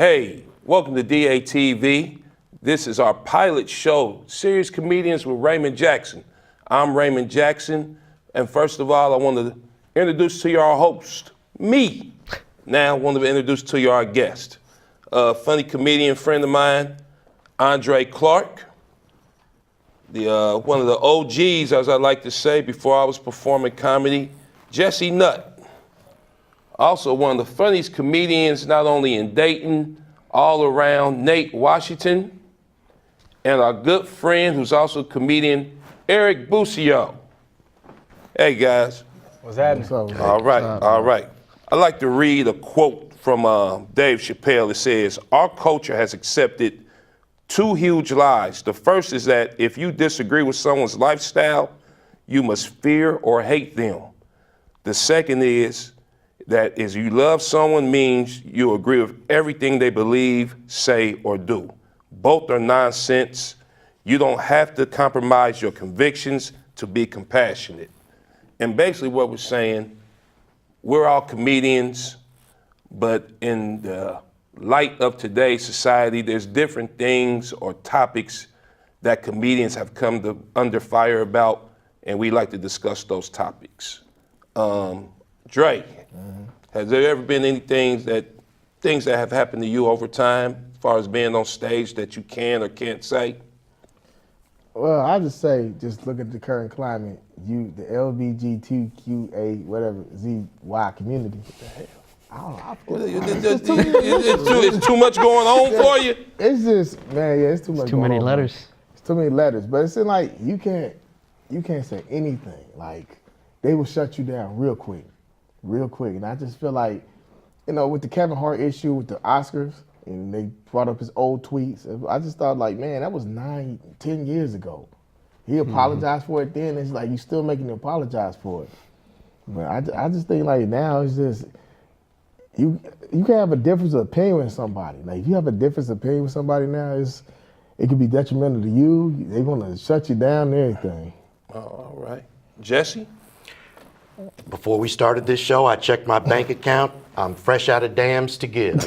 Hey, welcome to DATV. This is our pilot show, Serious Comedians with Raymond Jackson. I'm Raymond Jackson, and first of all, I want to introduce to you our host, me. Now I want to introduce to you our guest, a funny comedian friend of mine, Andre Clark, one of the OGs, as I like to say, before I was performing comedy, Jesse Nutt. Also one of the funniest comedians, not only in Dayton, all around, Nate Washington, and our good friend who's also a comedian, Eric Bucio. Hey guys. What's happening? All right. I'd like to read a quote from Dave Chappelle. It says, "Our culture has accepted two huge lies. The first is that if you disagree with someone's lifestyle, you must fear or hate them. The second is that is you love someone means you agree with everything they believe, say, or do. Both are nonsense. You don't have to compromise your convictions to be compassionate." And basically what we're saying, we're all comedians, but in the light of today's society, there's different things or topics that comedians have come to under fire about, and we like to discuss those topics. Dre, has there ever been any things that have happened to you over time, as far as being on stage, that you can or can't say? Well, I just say, just look at the current climate. The LGBTQA, whatever, ZY community. What the hell? I don't know. It's too much going on for you? It's just, man, yeah, it's too much. Too many letters. It's too many letters, but it's like you can't say anything. Like they will shut you down real quick. And I just feel like, with the Kevin Hart issue with the Oscars, and they brought up his old tweets, I just thought like, man, that was 9, 10 years ago. He apologized for it then. It's like you still making him apologize for it. But I just think like now it's just you can have a difference of opinion with somebody. Like if you have a difference of opinion with somebody now, it could be detrimental to you. They're gonna shut you down and everything. All right, Jesse. Before we started this show, I checked my bank account. I'm fresh out of dams to give.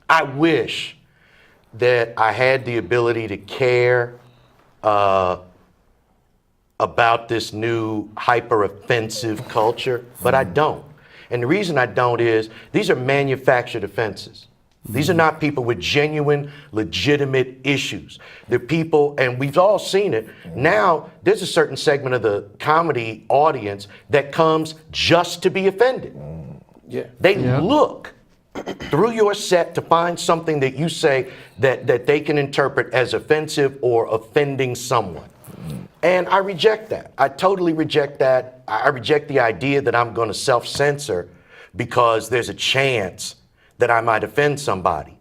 I wish that I had the ability to care about this new hyper-offensive culture, but I don't. And the reason I don't is these are manufactured offenses. These are not people with genuine, legitimate issues. They're people, and we've all seen it. Now, there's a certain segment of the comedy audience that comes just to be offended. Yeah. They look through your set to find something that you say that they can interpret as offensive or offending someone. And I reject that. I totally reject that. I reject the idea that I'm going to self-censor because there's a chance that I might offend somebody.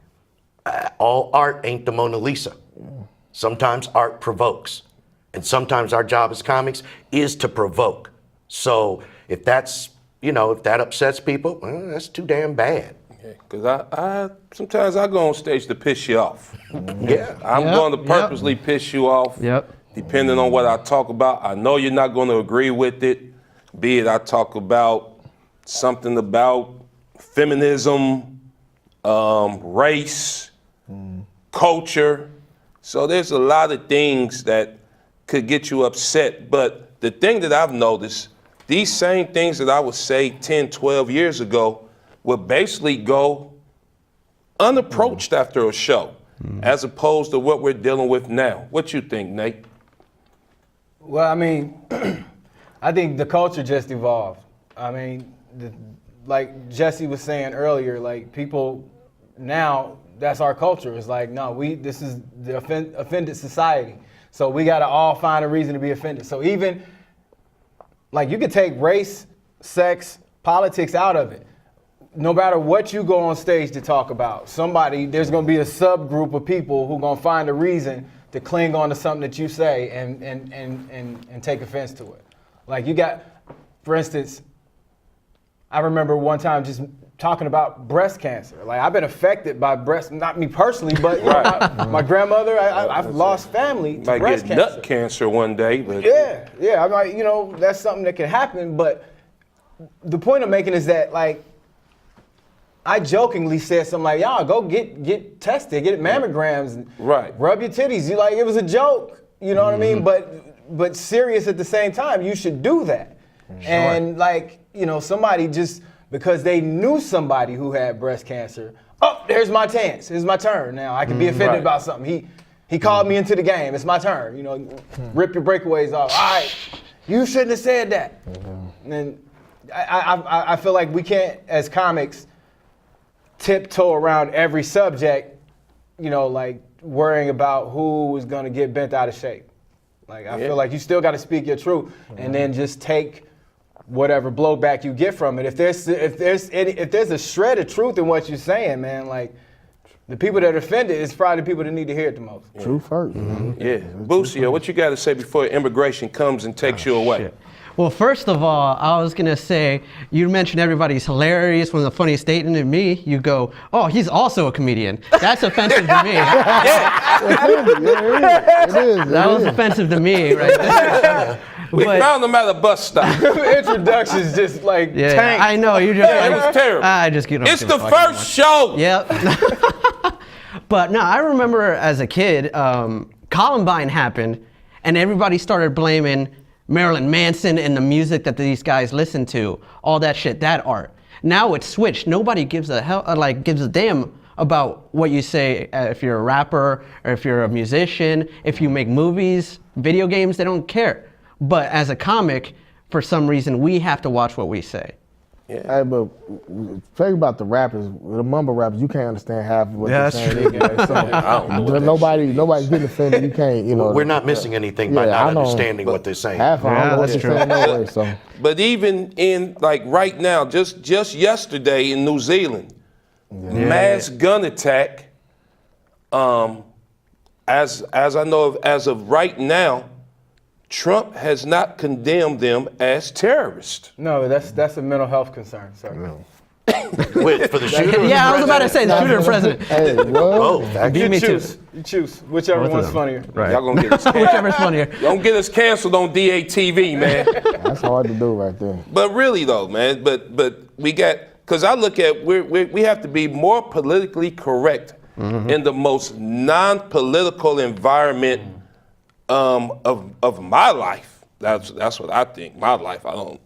All art ain't the Mona Lisa. Sometimes art provokes. And sometimes our job as comics is to provoke. So if that's, if that upsets people, well, that's too damn bad. Because I sometimes I go on stage to piss you off. Yeah. I'm going to purposely piss you off. Depending on what I talk about. I know you're not going to agree with it. Be it I talk about something about feminism, race, culture. So there's a lot of things that could get you upset. But the thing that I've noticed, these same things that I would say 10, 12 years ago would basically go unapproached after a show, as opposed to what we're dealing with now. What you think, Nate? Well, I mean, I think the culture just evolved. I mean, like Jesse was saying earlier, like people now, that's our culture. It's like, no, this is the offended society. So we got to all find a reason to be offended. So even, like you could take race, sex, politics out of it. No matter what you go on stage to talk about, there's going to be a subgroup of people who are going to find a reason to cling on to something that you say and take offense to it. Like you got, for instance, I remember one time just talking about breast cancer. Like I've been affected by not me personally, but my grandmother, I've lost family to breast cancer. Might get nut cancer one day, but yeah. I'm like, that's something that can happen. But the point I'm making is that like I jokingly said something like, y'all go get tested, get mammograms, and Right. rub your titties. You like, it was a joke, you know what I mean? But serious at the same time, you should do that. And like, you know, somebody just, because they knew somebody who had breast cancer, oh, there's my chance, it's my turn now. I can be offended Right. about something. He called me into the game, it's my turn. You know, rip your breakaways off. All right, you shouldn't have said that. And I feel like we can't, as comics, tiptoe around every subject, you know, like worrying about who is gonna get bent out of shape. Like I feel like you still gotta speak your truth and then just take whatever blowback you get from it. If there's a shred of truth in what you're saying, man, like the people that are offended is probably the people that need to hear it the most. True first. Yeah. Bucio, what you got to say before immigration comes and takes you away? Shit. Well, first of all, I was gonna say, you mentioned everybody's hilarious. One of the funniest statement to me, you go, oh, he's also a comedian. That's offensive to me. It is. That was offensive to me, right there. We But- found them at a bus stop. Introductions just like Yeah, tank. I know, you just Yeah, it was terrible. I just get It's the first show. Yep. But no, I remember as a kid, Columbine happened, and everybody started blaming Marilyn Manson and the music that these guys listen to, all that shit, that art. Now it's switched. Nobody gives a damn about what you say if you're a rapper or if you're a musician, if you make movies, video games, they don't care. But as a comic, for some reason, we have to watch what we say. Hey, but think about the rappers, the mumble rappers. You can't understand half of what they're That's saying. true. So nobody's getting offended. You can't, you know. We're not missing anything by Yeah, not I know, understanding what they're saying. Half of them, I don't know what that's they're saying no way. So But even in like right now, just yesterday in New Zealand, mass gun attack. As I know of, as of right now, Trump has not condemned them as terrorists. No, that's a mental health concern, sir. Wait, for the shooter? Yeah, I was about to say the shooter president. hey, what? Both, actually. Me too. You choose whichever Both of one's them. funnier. Right. Y'all gonna get us canceled. Whichever's funnier. Don't get us canceled on DATV, man. That's hard to do right there. But really though, man, but we got, because I look at, we have to be more politically correct in the most non-political environment of my life. That's what I think. My life. I don't.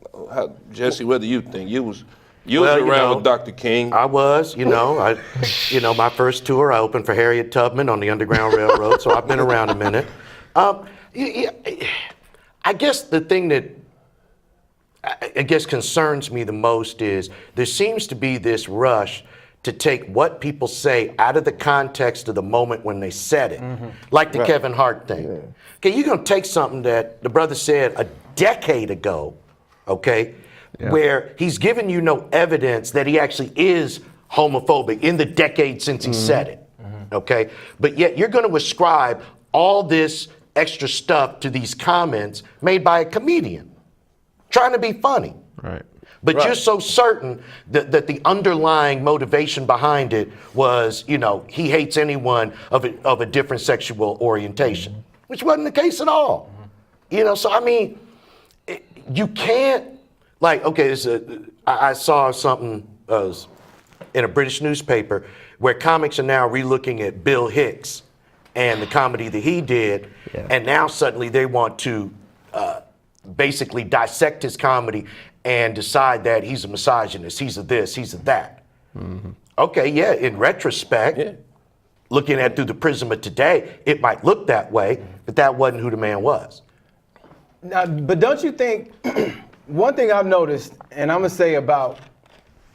Jesse, what do you think? You was around with Dr. King. I was, my first tour, I opened for Harriet Tubman on the Underground Railroad, so I've been around a minute. I guess the thing that I guess concerns me the most is there seems to be this rush to take what people say out of the context of the moment when they said it, like the Kevin Hart thing. Okay, you're gonna take something that the brother said a decade ago, okay, where he's given you no evidence that he actually is homophobic in the decade since he said it, okay? But yet you're gonna ascribe all this extra stuff to these comments made by a comedian trying to be funny. Right. But you're so certain that the underlying motivation behind it was, he hates anyone of a different sexual orientation, which wasn't the case at all. So I mean, you can't, I saw something in a British newspaper where comics are now relooking at Bill Hicks and the comedy that he did, and now suddenly they want to basically dissect his comedy and decide that he's a misogynist, he's a this, he's a that. Okay, yeah, in retrospect, looking at it through the prism of today, it might look that way, but that wasn't who the man was. Now, but don't you think, one thing I've noticed, and I'm gonna say about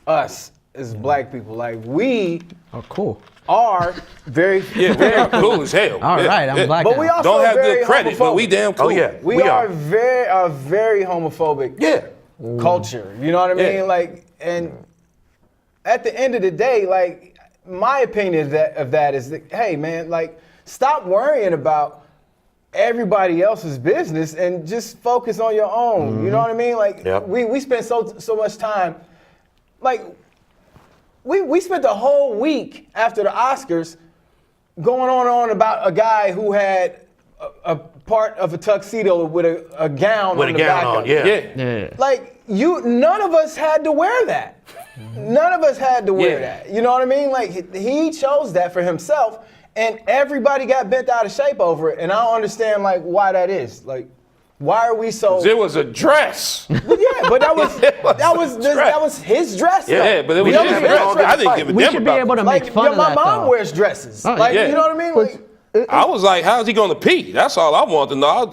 us as black people, like we Oh, cool. are very, Very cool as hell. All right, I'm black but now. we also Don't have very good credit, but we homophobic. damn cool. Oh yeah, We are a very homophobic Yeah. culture. You know what I mean? Yeah. Like, and at the end of the day, like, my opinion of that is that, hey man, like, stop worrying about everybody else's business and just focus on your own. You know what I mean? Like, we spend so much time, like, we spent the whole week after the Oscars going on about a guy who had a part of a tuxedo with a gown With on a the gown back on, of it. yeah. Yeah. Like, none of us had to wear that. None of us had to wear Yeah. that. You know what I mean? Like, he chose that for himself, and everybody got bent out of shape over it. And I don't understand, like, why that is. Like, why are we so? It was a dress. Yeah, but that was It was a dress. that was his dress. Yeah, though. but it was That his his dress. I didn't give a We damn should be about able to it. make Like, fun of my that, mom though. wears dresses. Oh, Like, yeah. you know what I mean? But Like, I was like, how's he gonna pee? That's all I wanted to know. I'm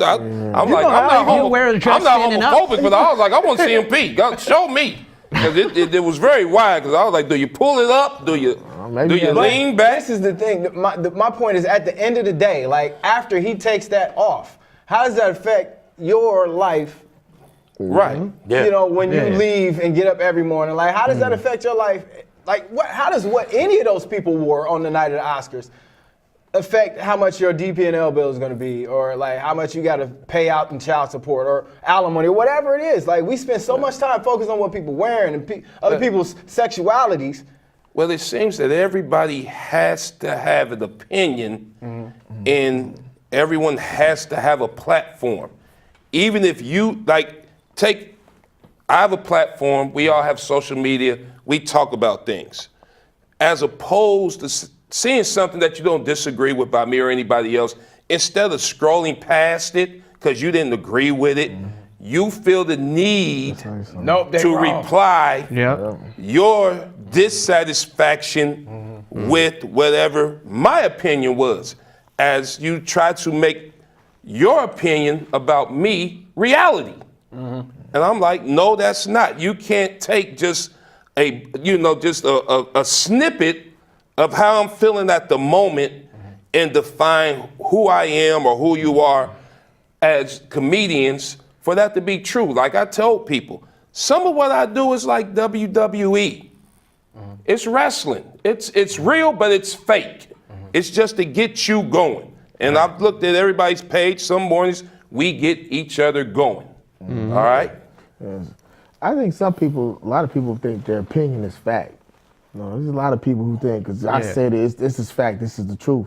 like, I'm not He'll wear a dress I'm not standing up. homophobic, but I was like, I want to see him pee. God, show me. Because it was very wide. Because I was like, do you pull it up? Do you lean back? this is the thing. My point is, at the end of the day, like, after he takes that off, how does that affect your life? Right. Yeah. You know, when Yeah. you leave and get up every morning, like, how does that affect your life? Like, how does what any of those people wore on the night of the Oscars affect how much your DP&L bill is going to be, or like how much you got to pay out in child support or alimony or whatever it is? Like, we spend so much time focused on what people wearing and other people's sexualities. Well, it seems that everybody has to have an opinion, and everyone has to have a platform. Even if you, like, I have a platform, we all have social media, we talk about things. As opposed to seeing something that you don't disagree with by me or anybody else, instead of scrolling past it because you didn't agree with it, you feel the need to reply your dissatisfaction with whatever my opinion was, as you try to make your opinion about me reality. And I'm like, no, that's not. You can't take just a snippet of how I'm feeling at the moment and define who I am or who you are as comedians for that to be true. Like I told people, some of what I do is like WWE. It's wrestling. It's real, but it's fake. It's just to get you going. And I've looked at everybody's page. Some mornings we get each other going. All right? I think a lot of people think their opinion is fact. No, there's a lot of people who think, because I said this is fact, this is the truth.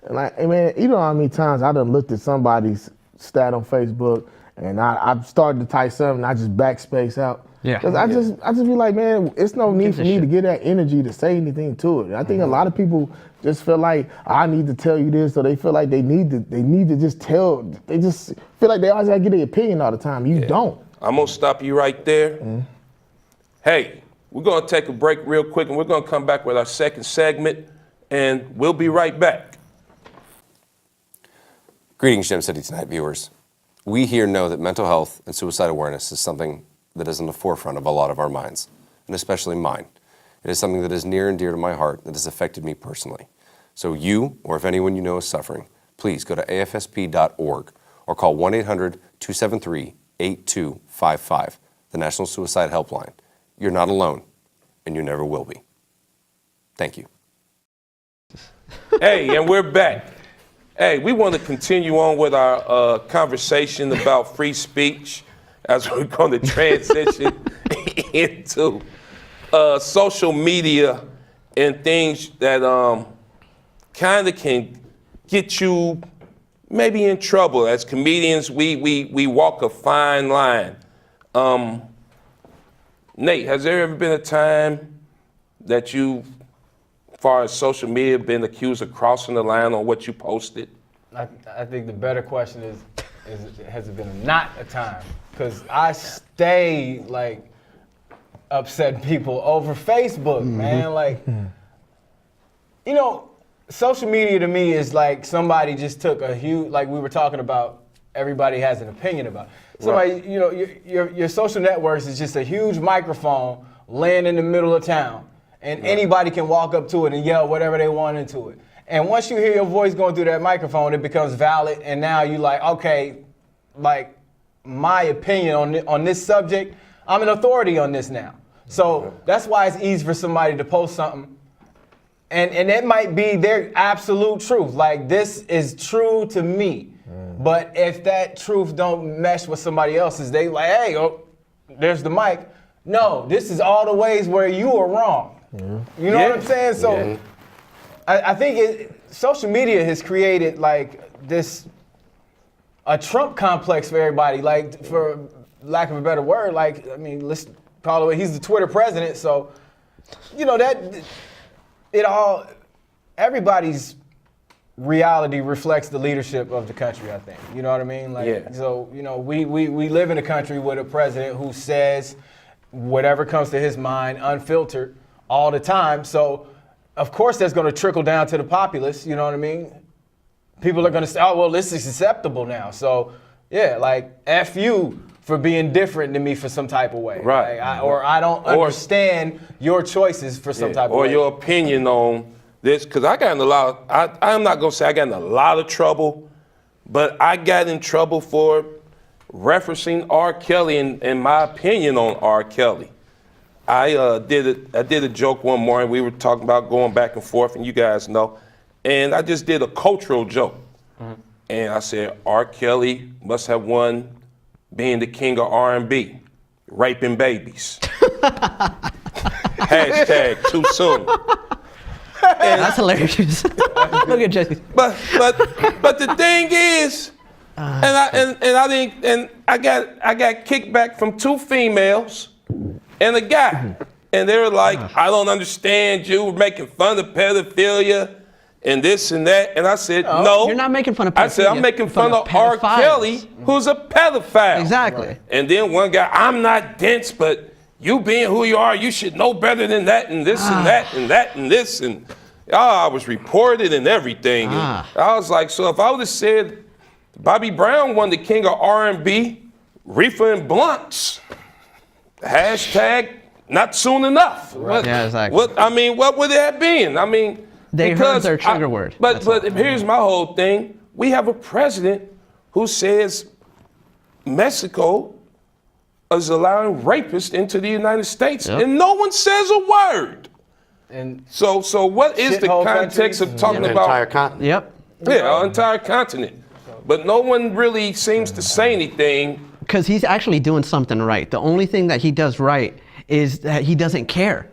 And like, I mean, you know how many times I done looked at somebody's stat on Facebook and I started to type something and I just backspace out. Yeah. Because I just be like, man, it's no need for me to get that energy to say anything to it. I think a lot of people just feel like I need to tell you this, or they feel like they need to just tell. They just feel like they always gotta get their opinion all the time. You don't. I'm gonna stop you right there. Hey, we're gonna take a break real quick and we're gonna come back with our second segment and we'll be right back. Greetings, Gem City Tonight viewers. We here know that mental health and suicide awareness is something that is in the forefront of a lot of our minds, and especially mine. It is something that is near and dear to my heart that has affected me personally. So you, or if anyone you know is suffering, please go to afsp.org or call 1-800-273-8255, the National Suicide Helpline. You're not alone, and you never will be. Thank you. Hey, and we're back. Hey, we want to continue on with our conversation about free speech as we're going to transition into social media and things that kind of can get you maybe in trouble. As comedians, we walk a fine line. Nate, has there ever been a time that you, as far as social media, been accused of crossing the line on what you posted? I think the better question is has it been not a time? Because I stay like upsetting people over Facebook, man. Like, you know, social media to me is like somebody just took a huge, like we were talking about, everybody has an opinion about. Somebody, you know, your social networks is just a huge microphone laying in the middle of town, and anybody can walk up to it and yell whatever they want into it. And once you hear your voice going through that microphone, it becomes valid, and now you like, okay, like my opinion on this subject, I'm an authority on this now. So that's why it's easy for somebody to post something, and it might be their absolute truth. Like, this is true to me. But if that truth don't mesh with somebody else's, they like, hey, oh, there's the mic. No, this is all the ways where you are wrong. You know what I'm saying? So I think social media has created like a Trump complex for everybody, like, for lack of a better word. Like, I mean, let's call it, he's the Twitter president, so you know, that it all, everybody's reality reflects the leadership of the country, I think. You know what I mean? Like, Yeah. so, you know, we live in a country with a president who says whatever comes to his mind, unfiltered, all the time. So, of course, that's going to trickle down to the populace. You know what I mean? People are going to say, oh, well, this is acceptable now. So, yeah, like, F you for being different than me for some type of way. Right. Like, or I don't understand your choices for some type of or way. your opinion on this, because I got in a lot of, I'm not going to say I got in a lot of trouble, but I got in trouble for referencing R. Kelly and my opinion on R. Kelly. I did a joke one morning. We were talking about going back and forth, and you guys know, and I just did a cultural joke. And I said, R. Kelly must have won being the king of R&B, raping babies. Hashtag too soon. That's hilarious. Look at Jesse. But the thing is, I got kickback from 2 females and a guy, and they were like, I don't understand you making fun of pedophilia and this and that, and I said, no. You're not making fun of pedophilia. I said, I'm making fun of R. pedophiles. Kelly, who's a pedophile. Exactly. And then one guy, I'm not dense, but you being who you are, you should know better than that and this and that and that and this. And I was reported and everything. And I was like, so if I would have said Bobby Brown won the king of R&B, reefer and blunts, hashtag not soon enough. What, Yeah, exactly. What would it have been? I mean, They heard their trigger word. But here's my whole thing. We have a president who says Mexico is allowing rapists into the United States, and no one says a word. And so what is the shithole context countries of talking The about entire continent. Yep. our entire continent? But no one really seems to say anything. Because he's actually doing something right. The only thing that he does right is that he doesn't care.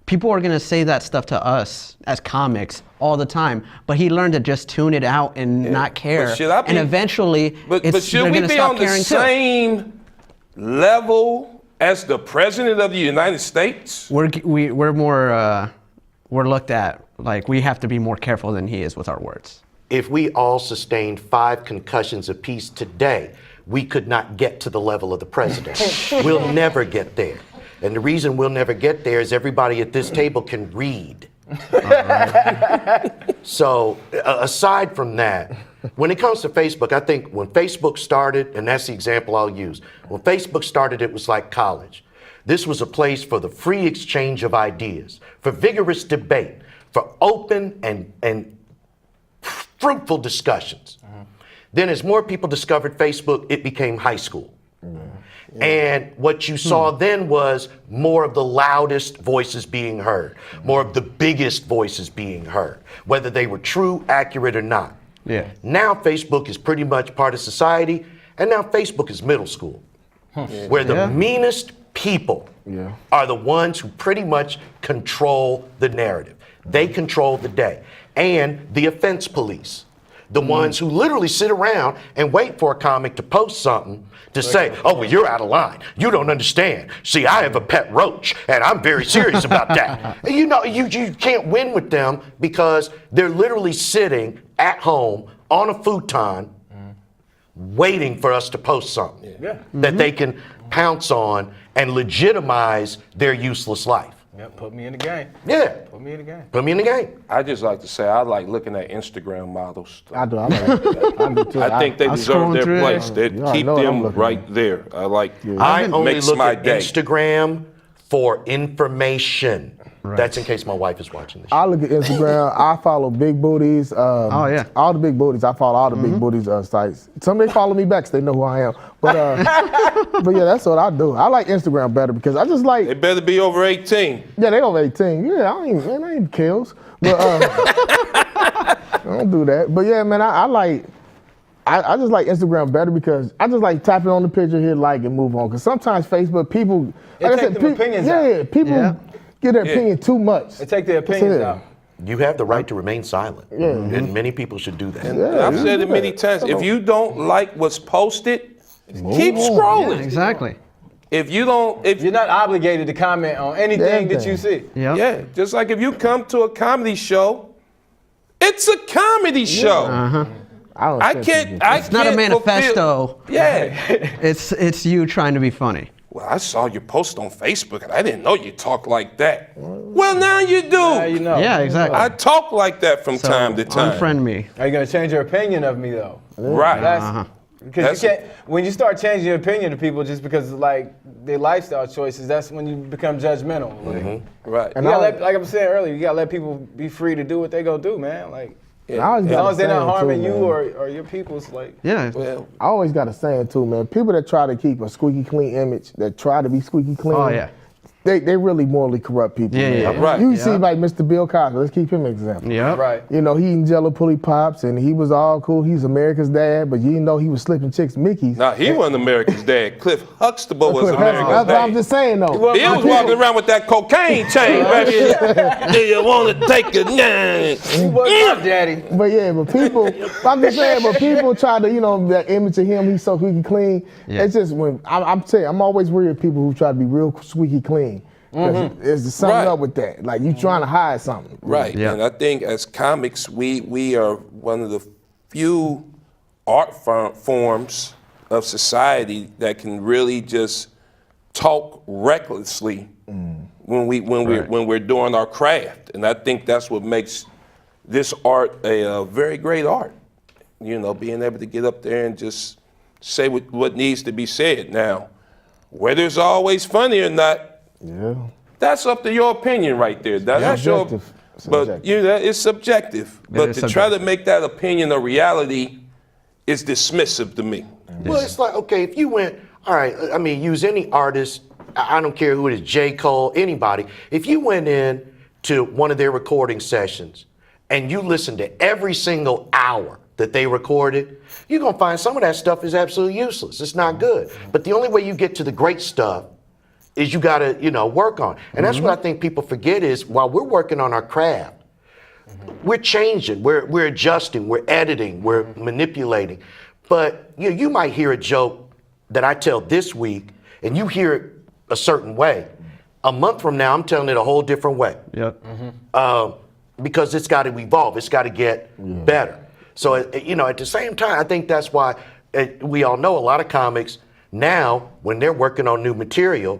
People are going to say that stuff to us as comics all the time, but he learned to just tune it out and not care. But should I be- and eventually, But they're should going we to be stop on the caring too. same level as the president of the United States? We're more we're looked at like we have to be more careful than he is with our words. If we all sustained 5 concussions apiece today, we could not get to the level of the president. We'll never get there. And the reason we'll never get there is everybody at this table can read. So aside from that, when it comes to Facebook, I think when Facebook started, and that's the example I'll use, when Facebook started, it was like college. This was a place for the free exchange of ideas, for vigorous debate, for open and fruitful discussions. Then as more people discovered Facebook, it became high school. And what you saw then was more of the loudest voices being heard, more of the biggest voices being heard, whether they were true, accurate, or not. Yeah. Now Facebook is pretty much part of society, and now Facebook is middle school, where the meanest people are the ones who pretty much control the narrative. They control the day. And the offense police, the ones who literally sit around and wait for a comic to post something to say, oh, well, you're out of line. You don't understand. See, I have a pet roach, and I'm very serious about that. You know, you can't win with them because they're literally sitting at home on a futon waiting for us to post something that they can pounce on and legitimize their useless life. Yep, put me in the game. Yeah, Put me in the game. put me in the game. I just like to say I like looking at Instagram models. I do. I do too. I think they I'm deserve scrolling their through place. it. They You already keep know what I'm them looking right at. there. I like. I only makes look my at day. Instagram for information. That's in case my wife is watching this. I look at Instagram. I follow big booties. Oh, yeah. All the big booties. I follow all the big booties sites. Somebody follow me back so they know who I am. But but yeah, that's what I do. I like Instagram better because I just like. They better be over 18. Yeah, they over 18. Yeah, I ain't kills. But I don't do that. But yeah, man, I just like Instagram better because I just like tapping on the picture, hit like, and move on. Because sometimes Facebook, people, like I take said, them opinions out. yeah, people get their opinion too much. They take their opinions out. You have the right to remain silent, and many people should do that. And I've said it many times. If you don't like what's posted, keep scrolling. Exactly. if you don't, if You're not obligated to comment on anything that you see. Yep. yeah, just like if you come to a comedy show, it's a comedy show. I can't. It's not a manifesto. Yeah. It's you trying to be funny. Well, I saw your post on Facebook, and I didn't know you talk like that. Well, now you do. Now you know. Yeah, exactly. I talk like that from So, time to time. unfriend me. Are you gonna change your opinion of me though? Right. That's because you can't. When you start changing your opinion to people just because of like their lifestyle choices, that's when you become judgmental. Like, Right. you gotta let, like I was saying earlier, you gotta let people be free to do what they go do, man. Like I always as got long a as they're not saying, harming too, you man. or your people's like. Yeah. Well, I always got a saying too, man. People that try to keep a squeaky clean image, that try to be squeaky clean, Oh, yeah. they really morally corrupt people. Yeah, man. yeah, Right. You yeah. see like Mr. Bill Cosby, let's keep him an example. Yep. Right. You know, he eating Jello Pulley Pops and he was all cool. He's America's dad, but you didn't know he was slipping chicks Mickey's. nah, he wasn't America's dad. Cliff Huxtable was America's That's what I'm dad. just saying though. Bill was walking around with that cocaine chain, baby. Do you want to take a nine? He wasn't my daddy. But yeah, but people, I'm just saying, but people try to, you know, that image of him, he's so squeaky clean. Yeah. It's just when, I'm telling you, I'm always worried of people who try to be real squeaky clean. There's something Right. up with that. Like you trying to hide something. Right. Yeah. And I think as comics, we are one of the few art forms of society that can really just talk recklessly when we're doing our craft. And I think that's what makes this art a very great art. You know, being able to get up there and just say what needs to be said. Now, whether it's always funny or not, Yeah. that's up to your opinion right there. That's your, Subjective. but Subjective. you know, it's subjective. But is to try to subjective. make that opinion a reality is dismissive to me. Well, it's like, okay, if you went, all right, I mean, use any artist, I don't care who it is, J. Cole, anybody. If you went in to one of their recording sessions and you listened to every single hour that they recorded, you're going to find some of that stuff is absolutely useless. It's not good. But the only way you get to the great stuff is you got to, you know, work on. And that's what I think people forget is while we're working on our craft, we're changing, we're adjusting, we're editing, we're manipulating. But you might hear a joke that I tell this week and you hear it a certain way. A month from now, I'm telling it a whole different way. Yep. Because it's got to evolve, it's got to get better. So, you know, at the same time, I think that's why we all know a lot of comics now, when they're working on new material,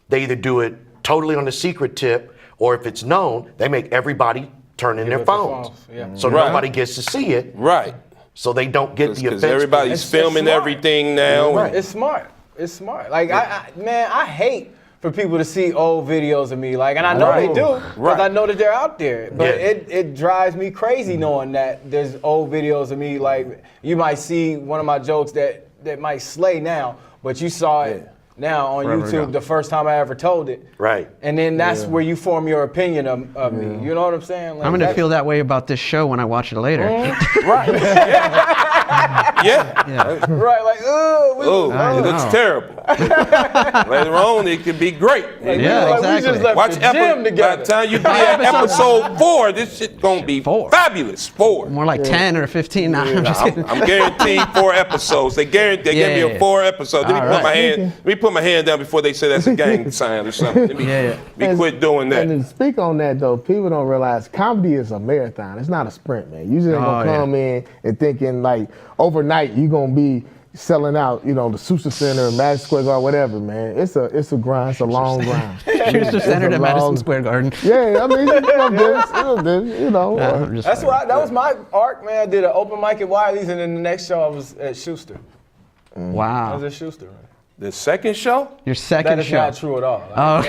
they either do it totally on the secret tip, or if it's known, they make everybody turn in their up their phones. phones, yeah. So Right. nobody gets to see it, Right. so they don't get the Because offense. everybody's It's filming smart. everything now. Right. It's smart. It's smart. Like I hate for people to see old videos of me. Like, and I know they do because Right. I know that they're out there. But Yeah. it drives me crazy knowing that there's old videos of me. Like you might see one of my jokes that might slay now, but you saw it now on Forever YouTube ago. the first time I ever told it. Right. And then that's where you form your opinion of me. You know what I'm saying? Like, I'm gonna that's- feel that way about this show when I watch it later. Yeah. right. Like, Oh, it looks terrible. Later on, it could be great. Yeah, like, exactly. We just left Watch the gym by together. the time you be at episode 4, this shit gonna be 4. fabulous. 4. More like 10 or 15. Nah, I'm just kidding. I'm guaranteed 4 episodes. They gave me Yeah. a 4 episode. Let me All put my right. hand. Let me put my hand down before they say that's a gang sign or something. Let me, Yeah. me quit doing that. And to speak on that though, people don't realize comedy is a marathon. It's not a sprint, man. You just ain't gonna Oh, yeah. come in and thinking like overnight you gonna be selling out, you know, the Sousa Center, Madison Square Garden, whatever, man. It's a grind. It's a long grind. Schuster Center a at Madison long- Square Garden. Yeah, I mean, you know. I'm just That's fucking- why that was my arc, man. I did an open mic at Wiley's, and then the next show I was at Schuster. I Wow. was at Schuster. Man. The second show? Your That second is show. not true at all. Oh,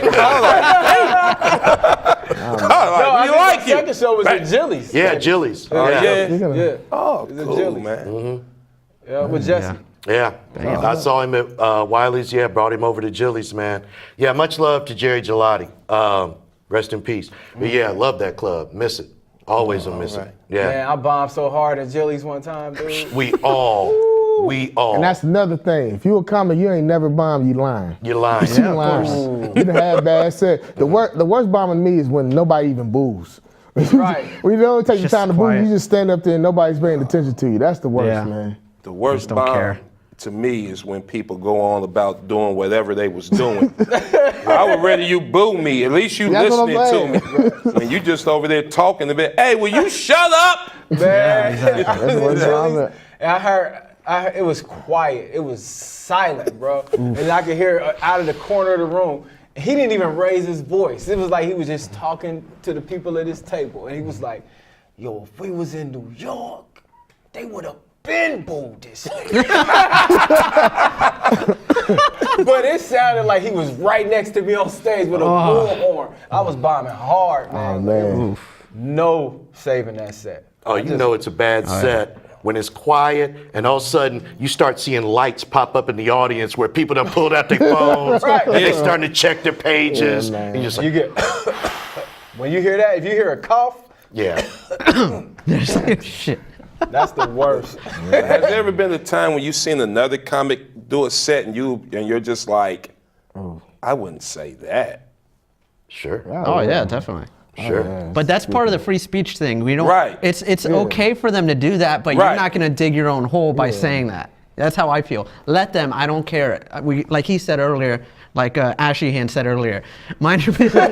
Oh, you like the second it? show was at Jilly's. Yeah, Jilly's. Oh, yeah. Yeah. Oh, It's a cool, Jilly's. man. Yeah, with Jesse. Yeah, I saw him at Wiley's. Yeah, brought him over to Jilly's, man. Yeah, much love to Jerry Gelati. Rest in peace. But yeah, love that club. Miss it. Always will miss it. Yeah, Man, I bombed so hard at Jilly's one time, dude. we all. And that's another thing. If you a comic, you ain't never bombed, you lying. You're lying. You lying. You done had bad set. The worst bombing me is when nobody even boos. Right. When you don't take the Just time to boo, quiet. you just stand up there and nobody's paying attention to you. That's the worst, Yeah. man. The worst don't bomb care. to me is when people go on about doing whatever they was doing. I would rather you boo me. At least you That's what I'm listening to me. When you just over there talking a bit. Hey, will you shut up? Man. That's what I'm And I heard it was quiet. It was silent, bro. And I could hear out of the corner of the room. He didn't even raise his voice. It was like he was just talking to the people at his table. And he was like, yo, if we was in New York, they would have been booed this nigga. But it sounded like he was right next to me on stage with a bullhorn. I was bombing hard, man. Oh, man. No saving that set. Oh, you know it's a bad set when it's quiet and all of a sudden you start seeing lights pop up in the audience where people done pulled out their phones Right. and they starting to check their pages. Yeah, man. and you're just like, You get when you hear that, if you hear a cough, yeah. Shit. that's the worst. Has there ever been a time when you seen another comic do a set and you're just like, I wouldn't say that. Sure. Oh yeah, definitely. Sure. But that's part of the free speech thing. We don't. Right. It's okay for them to do that, but Right. you're not gonna dig your own hole by saying that. That's how I feel. Let them. I don't care. We, like he said earlier, like Ashihan said earlier, mind your business.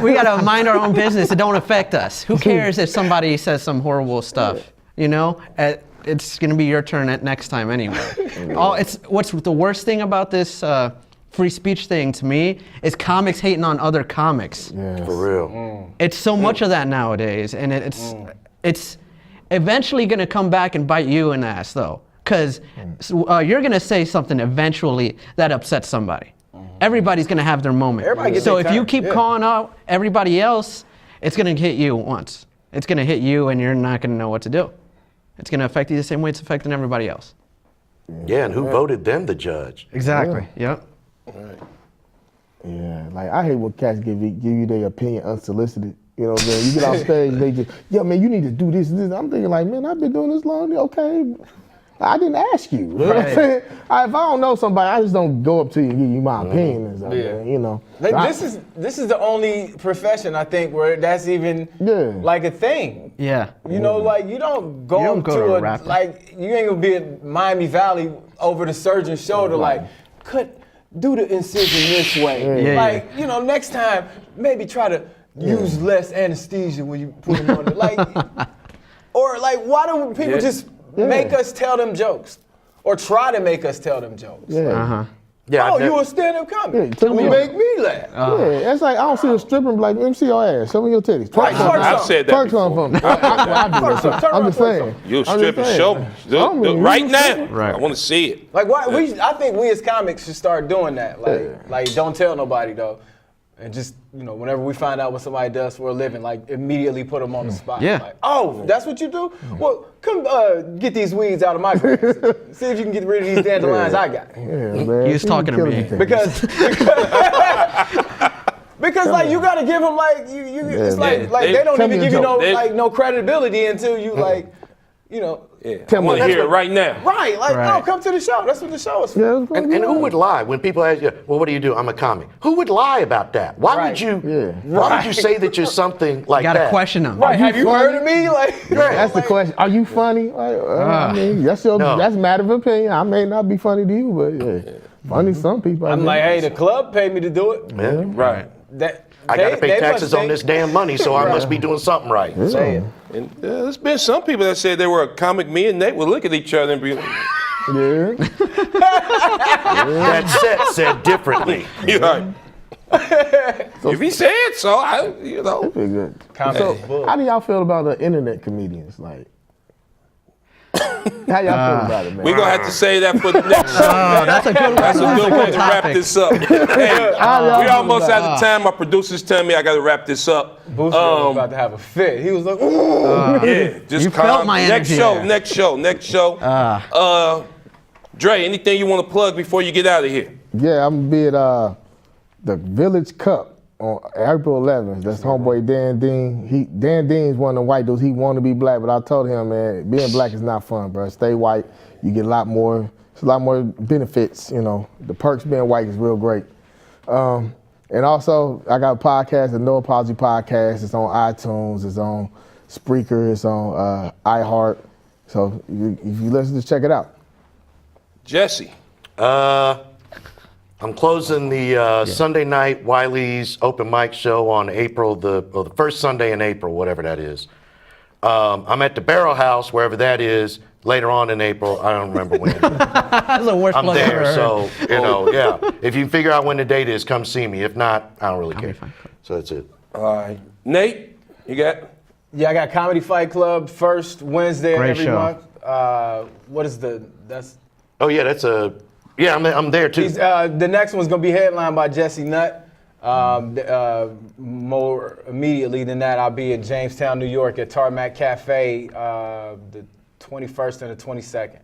We gotta mind our own business. It don't affect us. Who cares if somebody says some horrible stuff? You know, it's gonna be your turn at next time anyway. What's the worst thing about this free speech thing to me is comics hating on other comics. For real. It's so much of that nowadays, and it's eventually going to come back and bite you in the ass, though, because you're going to say something eventually that upsets somebody. Everybody's going to have their moment. Everybody gets So their if you turn, keep yeah. calling out everybody else, it's going to hit you once. It's going to hit you, and you're not going to know what to do. It's going to affect you the same way it's affecting everybody else. Yeah, and who voted them the judge? Exactly. Yep. Yeah, like I hate when cats give you their opinion unsolicited. You know what I'm saying? You get off stage, they just, yeah, man, you need to do this and this. I'm thinking like, man, I've been doing this long. Okay, I didn't ask you. You know what I'm saying? If I don't know somebody, I just don't go up to you and give you my opinion and stuff. Yeah. You know. Like, this is the only profession I think where that's even like a thing. Yeah. You know, like you don't go, You don't up go to to a a rapper. like you ain't gonna be at Miami Valley over the surgeon's shoulder like do the incision this way. Yeah. Like, you know, next time maybe try to use less anesthesia when you put them on it. Like or like why do people just make us tell them jokes? Or try to make us tell them jokes? Yeah. Yeah, Oh, you a stand-up comic. Yeah, tell me Make me laugh. Yeah, it's like I don't see a stripper and be like, let me see your ass, show me your titties. Right, twerk I've some. said that Twerk some before. for me. I do that. Turn I'm around, just twerk saying. You a I'm just stripper, saying. show me. I mean, you Right a now. stripper. Right. I want to see it. Like why I think we as comics should start doing that. Like don't tell nobody though. And just, you know, whenever we find out what somebody does for a living, like immediately put them on the spot. Yeah. Like, oh, that's what you do? Well, come get these weeds out of my grass. See if you can get rid of these dandelions I got. Yeah, man. He was talking to Killing me. things. Because like you gotta give them like it's like They- they don't tell even me a give you no joke. no credibility until you like, you know. Yeah. Tell I me. want to That's hear it right now. Right, like Right. no, come to the show. That's what the show is for. Yeah, it's gonna And be who all would lie when people ask you, well, what do you do? I'm a comic. Who would lie about that? Why Right. would you? Yeah. Why would you say that you're something like You gotta that? question them. Right, have you funny? heard of me? Like That's the question. Are you funny? Like, I mean, that's a matter of opinion. I may not be funny to you, but yeah, funny to some people. I I'm guess. like, hey, the club paid me to do it. Yeah. Right. I got to pay they taxes must on think- this damn money, so I must be doing something right. Say it. And there's been some people that said they were a comic. Me and Nate would look at each other and be like, Yeah. That set said differently. you're like, if he said so, you know. Pretty good. Comedy So, is bull. how do y'all feel about the internet comedians? Like, how y'all feel about it, man? We're going to have to say that for the next show. Oh, that's a good one. That's a good way to wrap topic. this up. Hey, we almost out of time. My producer's telling me I got to wrap this up. Boocio was about to have a fit. He was like, ooh. Yeah, just You calm. felt my next energy show, there. next show. Dre, anything you want to plug before you get out of here? Yeah, I'm gonna be at the Village Cup on April 11th. That's homeboy Dan Dean. Dan Dean's one of the white dudes. He wanted to be black, but I told him, man, being black is not fun, bro. Stay white. You get a lot more. It's a lot more benefits. You know, the perks being white is real great. And also, I got a podcast, the No Apology Podcast. It's on iTunes. It's on Spreaker. It's on iHeart. So if you listen, just check it out. Jesse. I'm closing the Sunday night Wiley's open mic show on April, the first Sunday in April, whatever that is. I'm at the Barrel House, wherever that is, later on in April. I don't remember when. That's the worst I'm plug I've ever there, heard. so, yeah. If you figure out when the date is, come see me. If not, I don't really care. fine. So that's it. All right. Nate, you got? Yeah, I got Comedy Fight Club first Wednesday of Great every show. month. What is that's? Oh, yeah, I'm there too. The next one's gonna be headlined by Jesse Nutt. More immediately than that, I'll be in Jamestown, New York at Tarmac Cafe the 21st and the 22nd.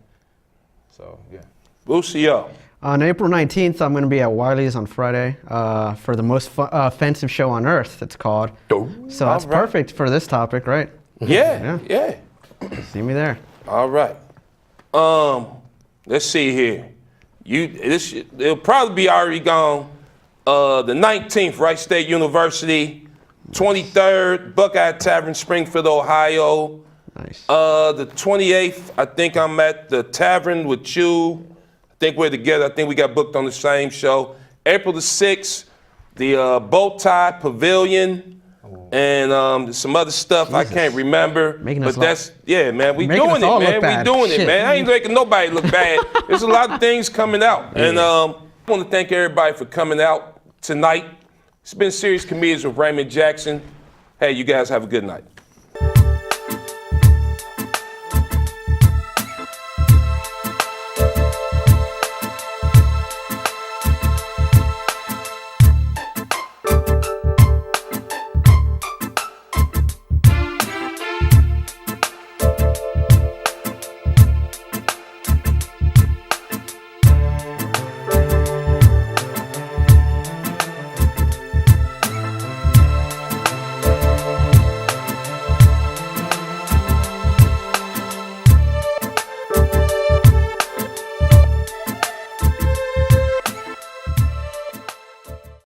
So, yeah. Bucio. On April 19th, I'm going to be at Wiley's on Friday for the most offensive show on earth, it's called. Oh. So that's All right. perfect for this topic, right? Yeah. See me there. All right. Let's see here. It'll probably be already gone. The 19th, Wright State University. 23rd, Buckeye Tavern, Springfield, Ohio. Nice. The 28th, I think I'm at the Tavern with you. I think we're together. I think we got booked on the same show. April the 6th, the Bowtie Pavilion, and some other stuff I can't remember. Making us but that's, yeah, man, we making doing us it, all man. look bad. We doing it, Shit. man. I ain't making nobody look bad. There's a lot of things coming out. And I want to thank everybody for coming out tonight. It's been Serious Comedians with Raymond Jackson. Hey, you guys have a good night.